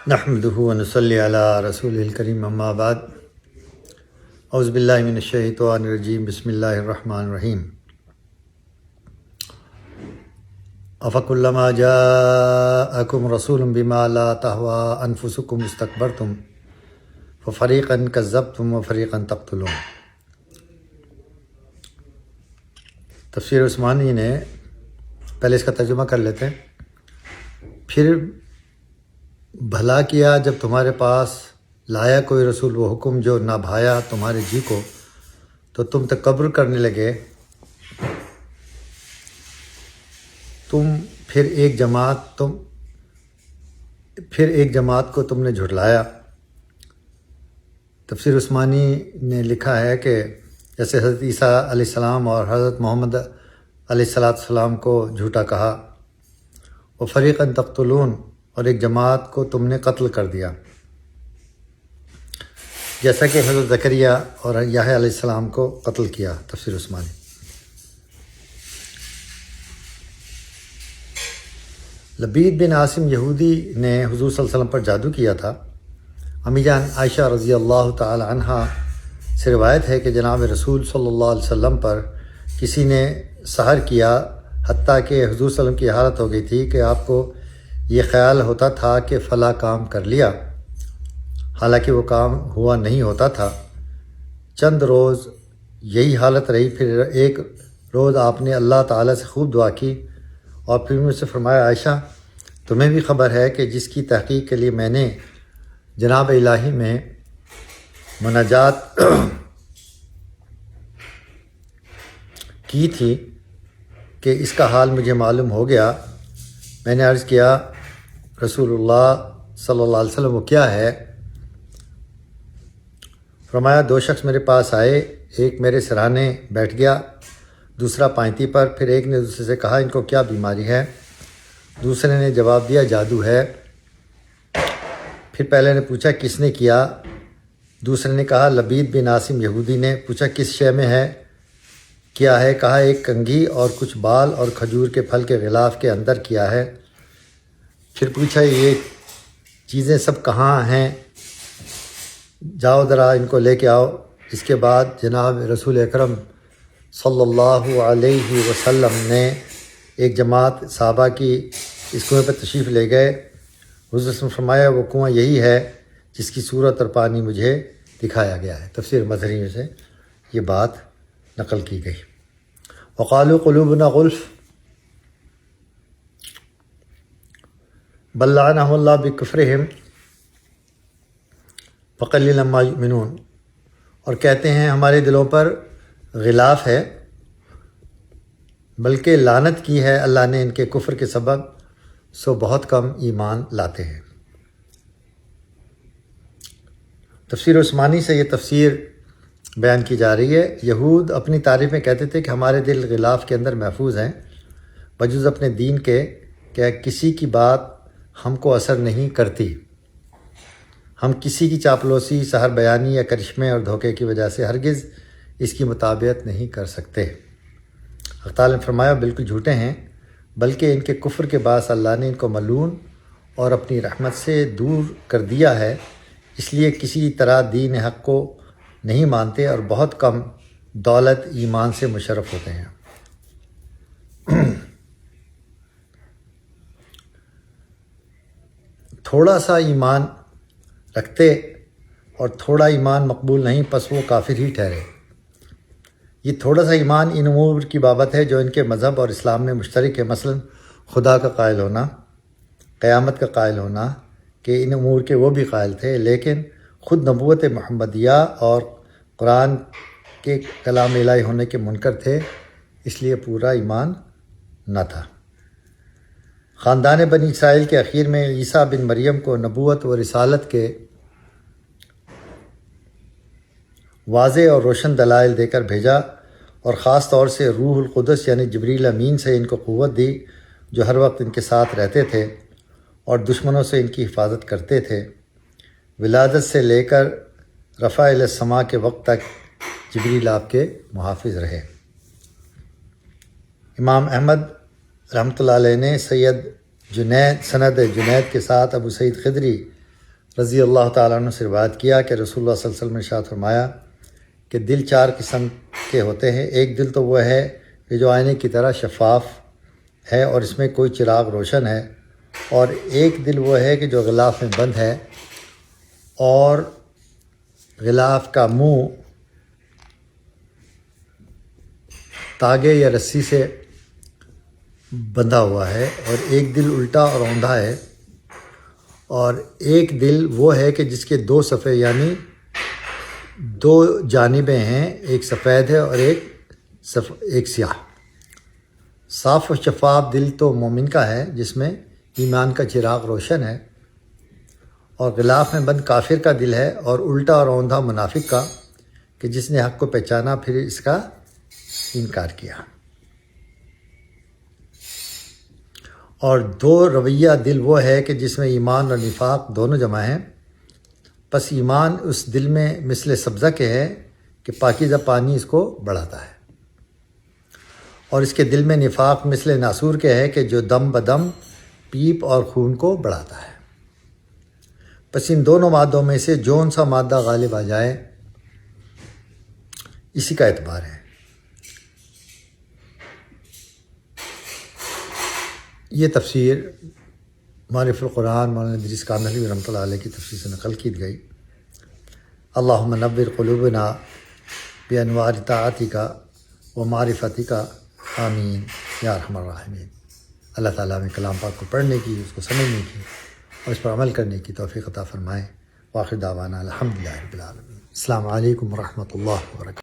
نحمدہ ونصلی علی رسولہ الکریم اما بعد اعوذ باللہ من الشیطان الرجیم بسم اللہ الرحمن الرحیم افکلما جاءکم رسول بما لا تہوی انفسکم استکبرتم ففریقا کذبتم وفریقا تقتلون۔ تفسیر عثمانی نے پہلے اس کا ترجمہ کر لیتے ہیں۔ پھر بھلا کیا جب تمہارے پاس لایا کوئی رسول وہ حکم جو نہ بھایا تمہارے جی کو، تو تم تکبر کرنے لگے، پھر ایک جماعت کو تم نے جھٹلایا۔ تفسیر عثمانی نے لکھا ہے کہ جیسے حضرت عیسیٰ علیہ السلام اور حضرت محمد علیہ السلام کو جھوٹا کہا، وہ فریقاً تقتلون، اور ایک جماعت کو تم نے قتل کر دیا، جیسا کہ حضرت زکریہ اور یحییٰ علیہ السلام کو قتل کیا۔ تفسیر عثمانی۔ لبید بن عاصم یہودی نے حضور صلی اللہ علیہ وسلم پر جادو کیا تھا۔ امی جان عائشہ رضی اللہ تعالی عنہا سے روایت ہے کہ جناب رسول صلی اللہ علیہ وسلم پر کسی نے سحر کیا، حتیٰ کہ حضور صلی اللہ علیہ وسلم کی حالت ہو گئی تھی کہ آپ کو یہ خیال ہوتا تھا کہ فلاں کام کر لیا، حالانکہ وہ کام ہوا نہیں ہوتا تھا۔ چند روز یہی حالت رہی، پھر ایک روز آپ نے اللہ تعالیٰ سے خوب دعا کی اور پھر مجھ سے فرمایا، عائشہ تمہیں بھی خبر ہے کہ جس کی تحقیق کے لیے میں نے جناب الہی میں مناجات کی تھی کہ اس کا حال مجھے معلوم ہو گیا۔ میں نے عرض کیا، رسول اللہ صلی اللہ علیہ وسلم وہ کیا ہے؟ فرمایا، دو شخص میرے پاس آئے، ایک میرے سرہانے بیٹھ گیا، دوسرا پائنتی پر۔ پھر ایک نے دوسرے سے کہا، ان کو کیا بیماری ہے؟ دوسرے نے جواب دیا، جادو ہے۔ پھر پہلے نے پوچھا، کس نے کیا؟ دوسرے نے کہا، لبید بن عاصم یہودی نے۔ پوچھا، کس شے میں ہے؟ کیا ہے؟ کہا، ایک کنگھی اور کچھ بال اور کھجور کے پھل کے غلاف کے اندر کیا ہے۔ پھر پوچھا، یہ چیزیں سب کہاں ہیں؟ جاؤ ذرا ان کو لے کے آؤ۔ اس کے بعد جناب رسول اکرم صلی اللہ علیہ وسلم نے ایک جماعت صحابہ کی اس کنویں پہ تشریف لے گئے۔ حضور نے فرمایا، وہ کنواں یہی ہے جس کی صورت اور پانی مجھے دکھایا گیا ہے۔ تفسیر مظہری میں سے یہ بات نقل کی گئی۔ وقالوا قلوبنا غلف بل لعنهم اللہ بکفرہم فقلیلا ما یؤمنون، اور کہتے ہیں ہمارے دلوں پر غلاف ہے، بلکہ لعنت کی ہے اللہ نے ان کے کفر کے سبب، سو بہت کم ایمان لاتے ہیں۔ تفسیر عثمانی سے یہ تفسیر بیان کی جا رہی ہے۔ یہود اپنی تعریف میں کہتے تھے کہ ہمارے دل غلاف کے اندر محفوظ ہیں، بجز اپنے دین کے، کہ کسی کی بات ہم کو اثر نہیں کرتی، ہم کسی کی چاپلوسی، سحر بیانی یا کرشمے اور دھوکے کی وجہ سے ہرگز اس کی مطابقت نہیں کر سکتے۔ حق تعالیٰ نے فرمایا، بالکل جھوٹے ہیں، بلکہ ان کے کفر کے باعث اللہ نے ان کو ملعون اور اپنی رحمت سے دور کر دیا ہے، اس لیے کسی طرح دین حق کو نہیں مانتے اور بہت کم دولت ایمان سے مشرف ہوتے ہیں۔ تھوڑا سا ایمان رکھتے اور تھوڑا ایمان مقبول نہیں، پس وہ کافر ہی ٹھہرے۔ یہ تھوڑا سا ایمان ان امور کی بابت ہے جو ان کے مذہب اور اسلام میں مشترک ہے، مثلا خدا کا قائل ہونا، قیامت کا قائل ہونا، کہ ان امور کے وہ بھی قائل تھے، لیکن خود نبوت محمدیہ اور قرآن کے کلام الہی ہونے کے منکر تھے، اس لیے پورا ایمان نہ تھا۔ خاندان بنی اسرائیل کے اخیر میں عیسیٰ بن مریم کو نبوت و رسالت کے واضح اور روشن دلائل دے کر بھیجا، اور خاص طور سے روح القدس یعنی جبریل امین سے ان کو قوت دی، جو ہر وقت ان کے ساتھ رہتے تھے اور دشمنوں سے ان کی حفاظت کرتے تھے۔ ولادت سے لے کر رفع الی السماء کے وقت تک جبریل آپ کے محافظ رہے۔ امام احمد رحمۃ اللہ علیہ نے سند جنید کے ساتھ ابو سعید خدری رضی اللہ تعالیٰ عنہ سے روایت کیا کہ رسول اللہ صلی اللہ علیہ وسلم نے ارشاد فرمایا کہ دل 4 قسم کے ہوتے ہیں۔ ایک دل تو وہ ہے کہ جو آئینے کی طرح شفاف ہے اور اس میں کوئی چراغ روشن ہے، اور ایک دل وہ ہے کہ جو غلاف میں بند ہے اور غلاف کا منہ تاگے یا رسی سے بندھا ہوا ہے، اور ایک دل الٹا اور اوندھا ہے، اور ایک دل وہ ہے کہ جس کے 2 صفحے یعنی 2 جانبیں ہیں، ایک سفید ہے اور ایک سیاہ۔ صاف و شفاف دل تو مومن کا ہے جس میں ایمان کا چراغ روشن ہے، اور غلاف میں بند کافر کا دل ہے، اور الٹا اور اوندھا منافق کا کہ جس نے حق کو پہچانا پھر اس کا انکار کیا۔ اور 2 رویہ دل وہ ہے کہ جس میں ایمان اور نفاق دونوں جمع ہیں، پس ایمان اس دل میں مثل سبزہ کے ہے کہ پاکیزہ پانی اس کو بڑھاتا ہے، اور اس کے دل میں نفاق مثل ناسور کے ہے کہ جو دم بدم پیپ اور خون کو بڑھاتا ہے۔ پس ان دونوں مادوں میں سے جون سا مادہ غالب آ جائے اسی کا اعتبار ہے۔ یہ تفسیر معرف القرآن مولانا ادریس کاملی رحمۃ اللہ علیہ کی تفسیر سے نقل کی گئی۔ اللہم نور قلوبنا بانوار طاعتک و معرفتک، آمین یا ارحم الراحمین۔ اللہ تعالیٰ ہمیں کلام پاک کو پڑھنے کی، اس کو سمجھنے کی اور اس پر عمل کرنے کی توفیق عطا فرمائے۔ وآخر دعوانا الحمدللہ رب العالمین۔ السلام علیکم ورحمۃ اللہ وبرکاتہ۔